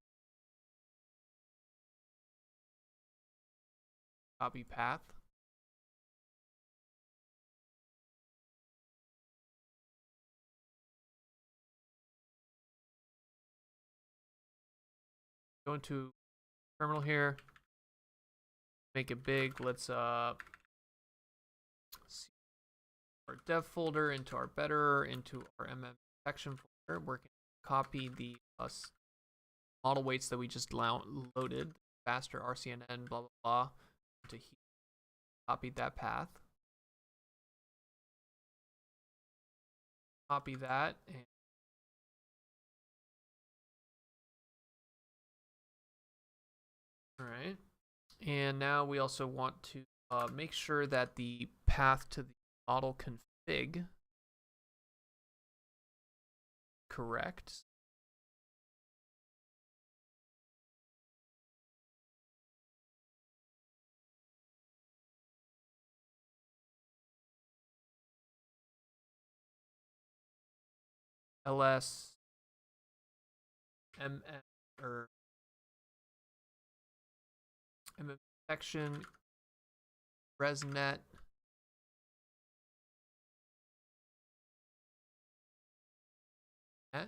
Copy path. Go into terminal here. Make it big. Let's see our dev folder into our better, into our MMDetection folder. We're going to copy the model weights that we just loaded. Faster RCNN, blah, blah, blah. To here. Copied that path. Copy that. And all right. And now we also want to make sure that the path to the model config correct. ls mm or MMDetection resnet net.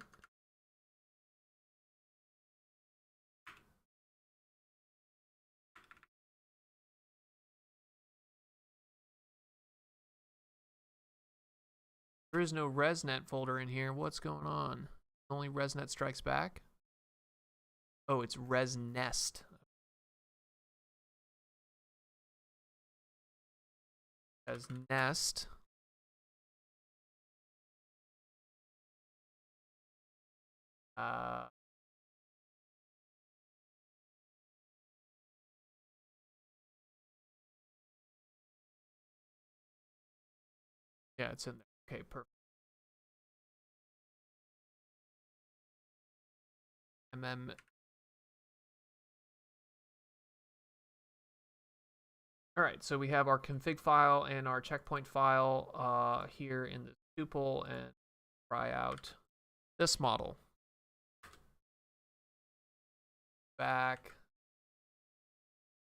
There is no resnet folder in here. What's going on? Only resnet strikes back. Oh, it's resnest. As nest. Yeah, it's in there. Okay, perfect. All right, so we have our config file and our checkpoint file here in the tuple, and try out this model. Back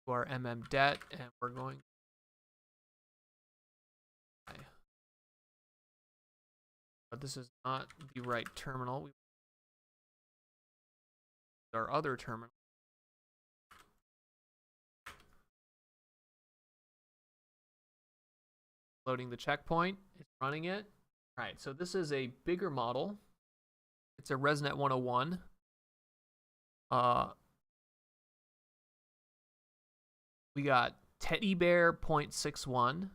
to our MMDet, and we're going. But this is not the right terminal. Our other terminal. Loading the checkpoint, it's running it. All right, so this is a bigger model. It's a ResNet 101. We got teddy bear 0.61.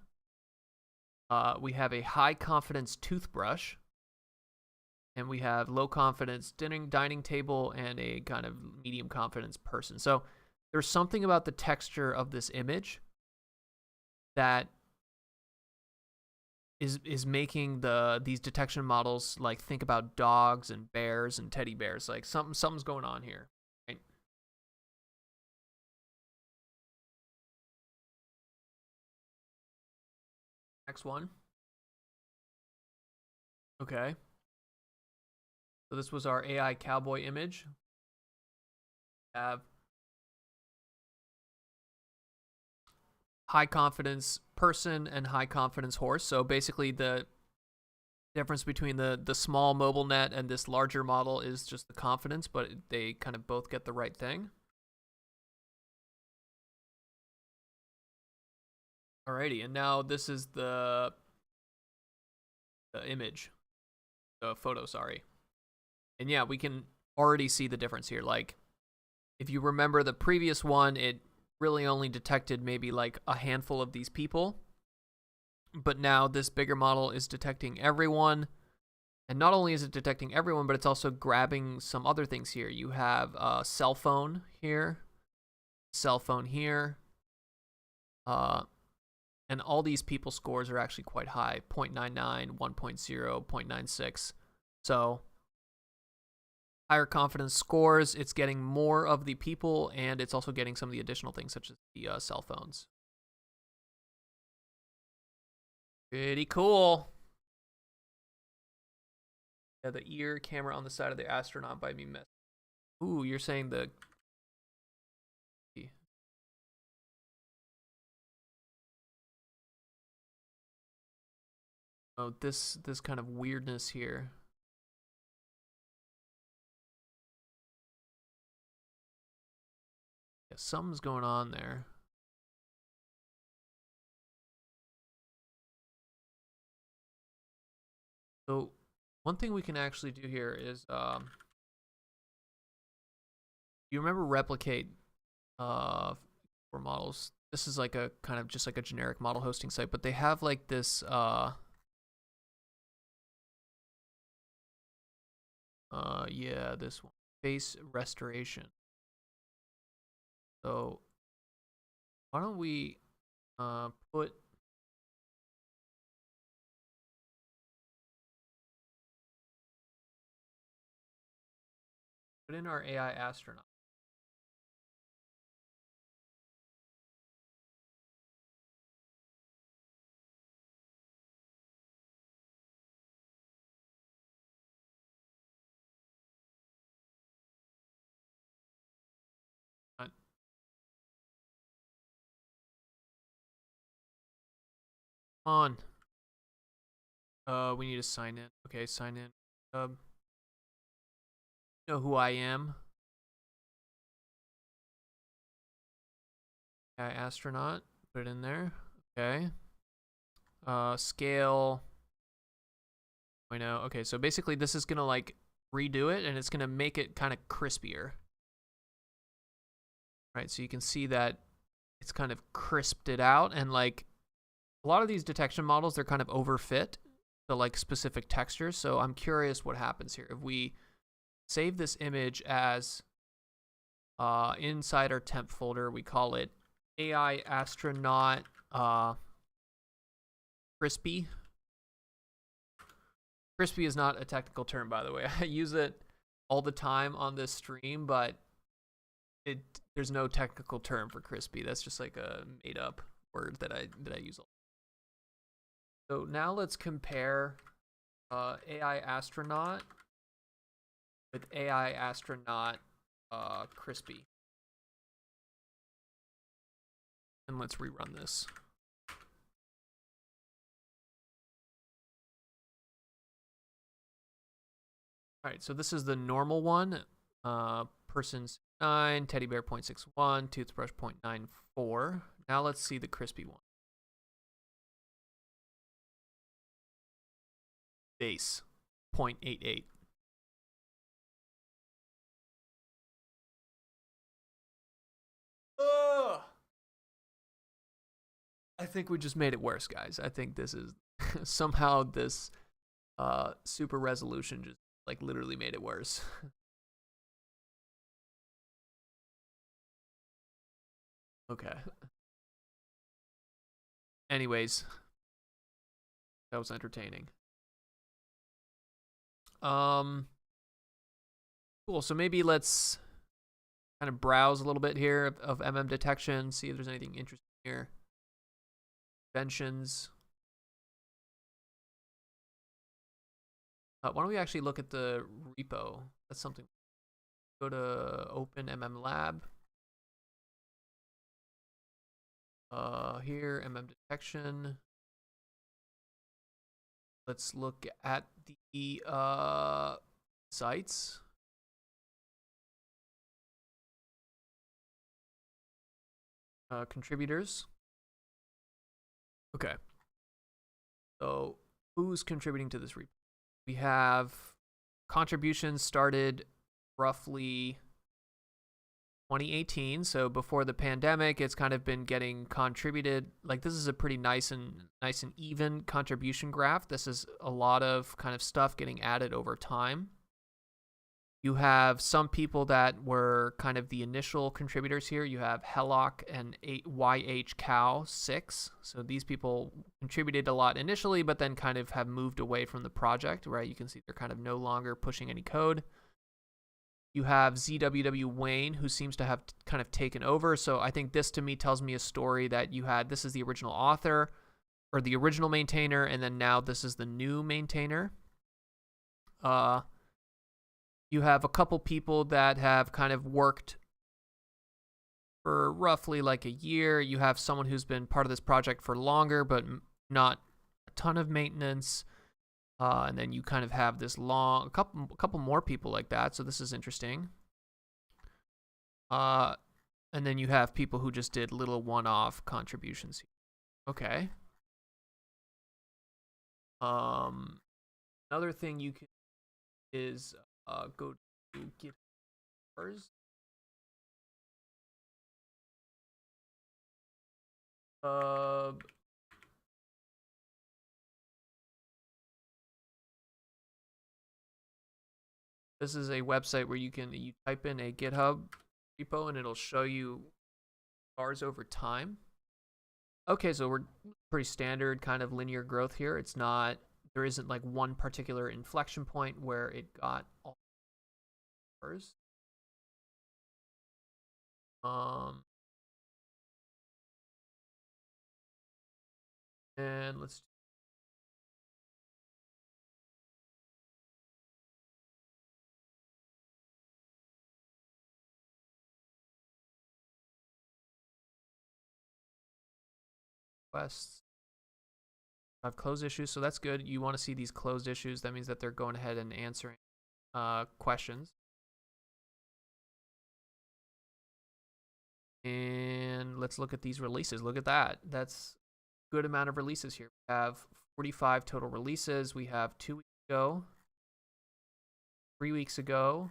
We have a high confidence toothbrush. And we have low confidence dining table and a kind of medium confidence person. So there's something about the texture of this image that is making these detection models like think about dogs and bears and teddy bears. Like something's going on here, right? Next one. Okay. So this was our AI cowboy image. Have high confidence person and high confidence horse. So basically the difference between the small mobile net and this larger model is just the confidence, but they kind of both get the right thing. Alrighty, and now this is the image, the photo, sorry. And yeah, we can already see the difference here. Like, if you remember the previous one, it really only detected maybe like a handful of these people. But now this bigger model is detecting everyone. And not only is it detecting everyone, but it's also grabbing some other things here. You have a cell phone here, cell phone here. And all these people scores are actually quite high, 0.99, 1.0, 0.96. So higher confidence scores, it's getting more of the people, and it's also getting some of the additional things such as the cell phones. Pretty cool. Yeah, the ear camera on the side of the astronaut by me missed. Ooh, you're saying the... Oh, this kind of weirdness here. Yeah, something's going on there. So one thing we can actually do here is, you remember replicate for models? This is like a kind of just like a generic model hosting site, but they have like this yeah, this one, face restoration. So why don't we put in our AI astronaut. On. We need to sign in. Okay, sign in. Know who I am. AI astronaut. Put it in there. Okay. Scale. I know. Okay, so basically this is gonna like redo it, and it's gonna make it kind of crispier. Right, so you can see that it's kind of crisped it out, and like a lot of these detection models, they're kind of overfit to like specific textures. So I'm curious what happens here if we save this image as inside our temp folder. We call it AI astronaut crispy. Crispy is not a technical term, by the way. I use it all the time on this stream, but there's no technical term for crispy. That's just like a made up word that I use. So now let's compare AI astronaut with AI astronaut crispy. And let's rerun this. All right, so this is the normal one. Person's 9, teddy bear 0.61, toothbrush 0.94. Now let's see the crispy one. Base 0.88. Ugh. I think we just made it worse, guys. I think this is somehow this super resolution just like literally made it worse. Okay. Anyways, That was entertaining. Cool. So maybe let's kind of browse a little bit here of MMDetection, see if there's anything interesting here. Conventions. Why don't we actually look at the repo? That's something. Go to Open MMLab. Here, MMDetection. Let's look at the sites. Contributors. Okay. So who's contributing to this repo? We have contributions started roughly 2018. So before the pandemic, it's kind of been getting contributed. Like, this is a pretty nice and even contribution graph. This is a lot of kind of stuff getting added over time. You have some people that were kind of the initial contributors here. You have Hellock and YHCow6. So these people contributed a lot initially, but then kind of have moved away from the project, right? You can see they're kind of no longer pushing any code. You have ZWW Wayne, who seems to have kind of taken over. So I think this to me tells me a story that you had, this is the original author or the original maintainer, and then now this is the new maintainer. You have a couple people that have kind of worked for roughly like a year. You have someone who's been part of this project for longer, but not a ton of maintenance. And then you kind of have this a couple more people like that. So this is interesting. And then you have people who just did little one-off contributions. Okay. Another thing you can is go to GitHub. This is a website where you type in a GitHub repo and it'll show you bars over time. Okay, so we're pretty standard kind of linear growth here. It's not, there isn't like one particular inflection point where it got all bars. And let's requests. Have closed issues, so that's good. You want to see these closed issues. That means that they're going ahead and answering questions. And let's look at these releases. Look at that. That's a good amount of releases here. We have 45 total releases. We have 2 weeks ago, 3 weeks ago,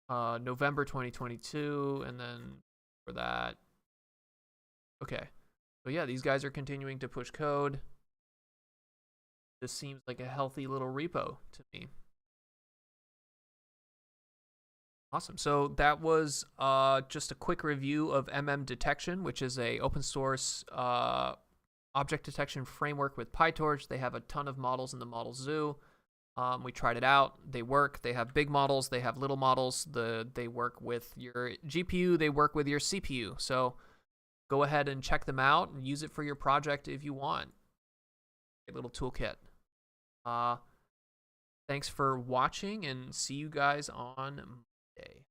November 2022, and then for that. Okay. So yeah, these guys are continuing to push code. This seems like a healthy little repo to me. Awesome. So that was just a quick review of MMDetection, which is a open source object detection framework with PyTorch. They have a ton of models in the model zoo. We tried it out. They work. They have big models. They have little models. They work with your GPU. They work with your CPU. So go ahead and check them out and use it for your project if you want. A little toolkit. Thanks for watching and see you guys on Monday.